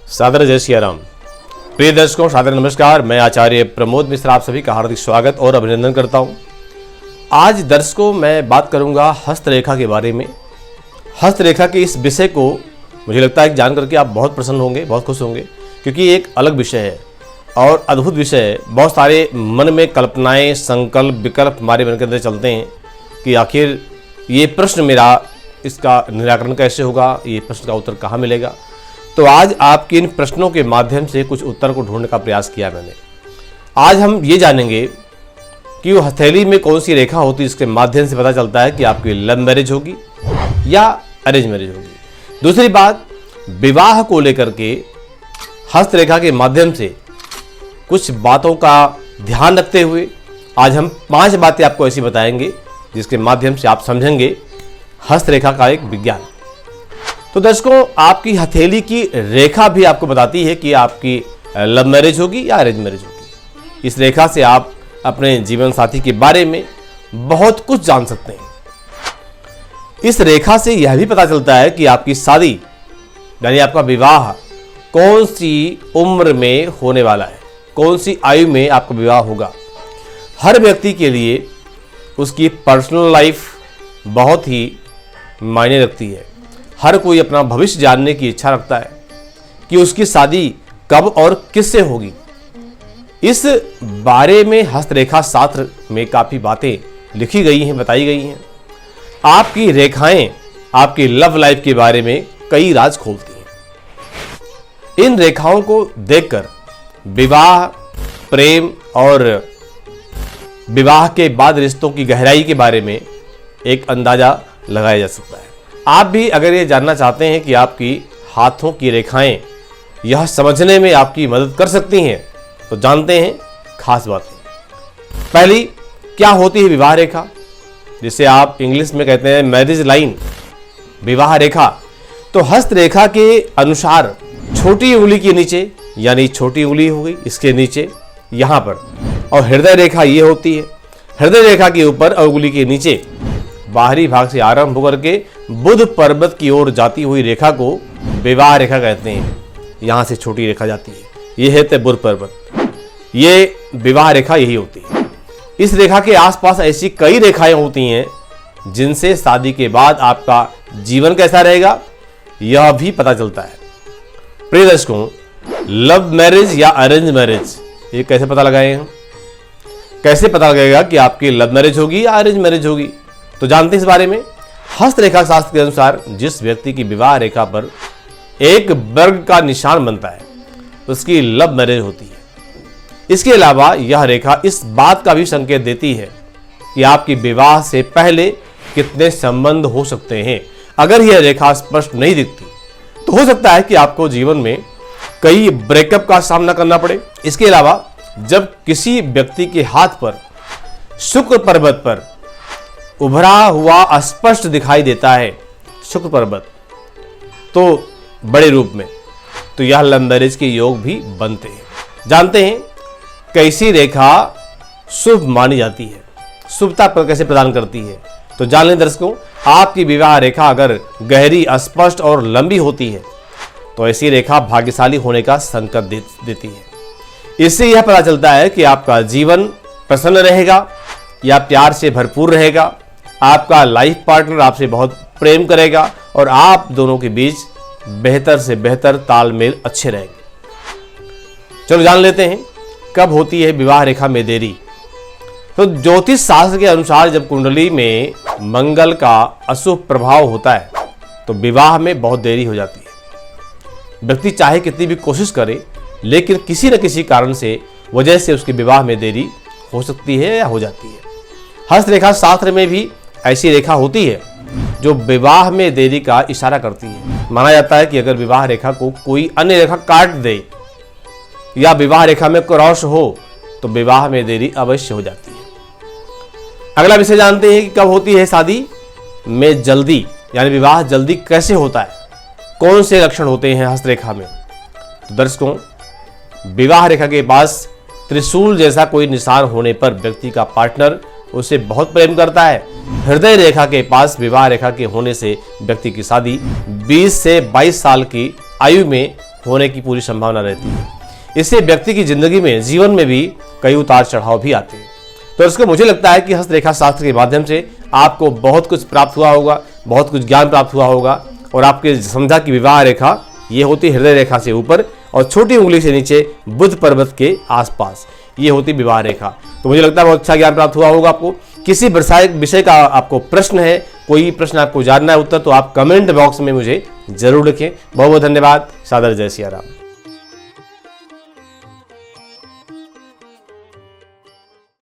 सादर जय सिया राम। प्रिय दर्शकों, सादर नमस्कार। मैं आचार्य प्रमोद मिश्र आप सभी का हार्दिक स्वागत और अभिनंदन करता हूं। आज दर्शकों मैं बात करूंगा हस्तरेखा के बारे में। हस्तरेखा के इस विषय को मुझे लगता है कि जान करके आप बहुत प्रसन्न होंगे, बहुत खुश होंगे, क्योंकि ये एक अलग विषय है और अद्भुत विषय है। बहुत सारे मन में कल्पनाएं, संकल्प, विकल्प हमारे मन के अंदर चलते हैं कि आखिर ये प्रश्न मेरा, इसका निराकरण कैसे होगा, ये प्रश्न का उत्तर कहाँ मिलेगा। तो आज आपके इन प्रश्नों के माध्यम से कुछ उत्तर को ढूंढने का प्रयास किया मैंने। आज हम ये जानेंगे कि वो हथेली में कौन सी रेखा होती है, इसके माध्यम से पता चलता है कि आपकी लव मैरिज होगी या अरेंज मैरिज होगी। दूसरी बात, विवाह को लेकर के हस्तरेखा के माध्यम से कुछ बातों का ध्यान रखते हुए आज हम 5 बातें आपको ऐसी बताएंगे जिसके माध्यम से आप समझेंगे हस्तरेखा का एक विज्ञान। तो दर्शकों, आपकी हथेली की रेखा भी आपको बताती है कि आपकी लव मैरिज होगी या अरेंज मैरिज होगी। इस रेखा से आप अपने जीवन साथी के बारे में बहुत कुछ जान सकते हैं। इस रेखा से यह भी पता चलता है कि आपकी शादी यानी आपका विवाह कौन सी उम्र में होने वाला है, कौन सी आयु में आपका विवाह होगा। हर व्यक्ति के लिए उसकी पर्सनल लाइफ बहुत ही मायने रखती है। हर कोई अपना भविष्य जानने की इच्छा रखता है कि उसकी शादी कब और किससे होगी। इस बारे में हस्तरेखा शास्त्र में काफ़ी बातें लिखी गई हैं, बताई गई हैं। आपकी रेखाएं आपकी लव लाइफ के बारे में कई राज खोलती हैं। इन रेखाओं को देखकर विवाह, प्रेम और विवाह के बाद रिश्तों की गहराई के बारे में एक अंदाजा लगाया जा सकता है। आप भी अगर ये जानना चाहते हैं कि आपकी हाथों की रेखाएं यह समझने में आपकी मदद कर सकती हैं, तो जानते हैं खास बातें। पहली, क्या होती है विवाह रेखा, जिसे आप इंग्लिश में कहते हैं मैरिज लाइन, विवाह रेखा। तो हस्तरेखा के अनुसार छोटी उंगली के नीचे, यानी छोटी उंगली हो गई, इसके नीचे यहाँ पर, और हृदय रेखा ये होती है। हृदय रेखा के ऊपर और उंगली के नीचे बाहरी भाग से आरंभ होकर के बुध पर्वत की ओर जाती हुई रेखा को विवाह रेखा कहते हैं। यहाँ से छोटी रेखा जाती है, ये है बुध पर्वत, ये विवाह रेखा यही होती है। इस रेखा के आसपास ऐसी कई रेखाएं होती हैं जिनसे शादी के बाद आपका जीवन कैसा रहेगा यह भी पता चलता है। प्रिय दर्शकों, लव मैरिज या अरेंज मैरिज ये कैसे पता लगाएं हम? कैसे पता लगेगा कि आपकी लव मैरिज होगी या अरेंज मैरिज होगी? तो जानते हैं इस बारे में। हस्तरेखा शास्त्र के अनुसार जिस व्यक्ति की विवाह रेखा पर एक वर्ग का निशान बनता है उसकी लव मैरिज होती है। इसके अलावा यह रेखा इस बात का भी संकेत देती है कि आपकी विवाह से पहले कितने संबंध हो सकते हैं। अगर यह रेखा स्पष्ट नहीं दिखती तो हो सकता है कि आपको जीवन में कई ब्रेकअप का सामना करना पड़े। इसके अलावा जब किसी व्यक्ति के हाथ पर शुक्र पर्वत पर उभरा हुआ स्पष्ट दिखाई देता है शुक्र पर्वत तो बड़े रूप में, तो यह लव मैरिज के योग भी बनते हैं। जानते हैं कैसी रेखा शुभ मानी जाती है, शुभता पर कैसे प्रदान करती है? तो जान लें दर्शकों, आपकी विवाह रेखा अगर गहरी, स्पष्ट और लंबी होती है तो ऐसी रेखा भाग्यशाली होने का संकेत देती है। इससे यह पता चलता है कि आपका जीवन प्रसन्न रहेगा या प्यार से भरपूर रहेगा, आपका लाइफ पार्टनर आपसे बहुत प्रेम करेगा और आप दोनों के बीच बेहतर से बेहतर तालमेल अच्छे रहेंगे। चलो जान लेते हैं कब होती है विवाह रेखा में देरी। तो ज्योतिष शास्त्र के अनुसार जब कुंडली में मंगल का अशुभ प्रभाव होता है तो विवाह में बहुत देरी हो जाती है। व्यक्ति चाहे कितनी भी कोशिश करे, लेकिन किसी न किसी कारण से वजह से उसके विवाह में देरी हो सकती है या हो जाती है। हस्तरेखा शास्त्र में भी ऐसी रेखा होती है जो विवाह में देरी का इशारा करती है। माना जाता है कि अगर विवाह रेखा को कोई अन्य रेखा काट दे या विवाह रेखा में क्रॉस हो तो विवाह में देरी अवश्य हो जाती है। अगला विषय जानते हैं कि कब होती है शादी में जल्दी, यानी विवाह जल्दी कैसे होता है, कौन से लक्षण होते हैं हस्तरेखा में। तो दर्शकों, विवाह रेखा के पास त्रिशूल जैसा कोई निशान होने पर व्यक्ति का पार्टनर उसे बहुत प्रेम करता है। हृदय रेखा के पास विवाह रेखा के होने से व्यक्ति की शादी 20 से 22 साल की आयु में होने की पूरी संभावना रहती है। इससे व्यक्ति की जिंदगी में, जीवन में भी कई उतार चढ़ाव भी आते हैं। तो इसको मुझे लगता है कि हस्तरेखा शास्त्र के माध्यम से आपको बहुत कुछ प्राप्त हुआ होगा, बहुत कुछ ज्ञान प्राप्त हुआ होगा। और आपके समझा कि विवाह रेखा ये होती हृदय रेखा से ऊपर और छोटी उंगली से नीचे बुध पर्वत के आसपास, ये होती विवाह रेखा। तो मुझे लगता है बहुत अच्छा ज्ञान प्राप्त हुआ होगा आपको। किसी विषय का आपको प्रश्न है, कोई प्रश्न आपको जानना है उत्तर, तो आप कमेंट बॉक्स में मुझे जरूर लिखें। बहुत बहुत धन्यवाद। सादर जय सिया राम।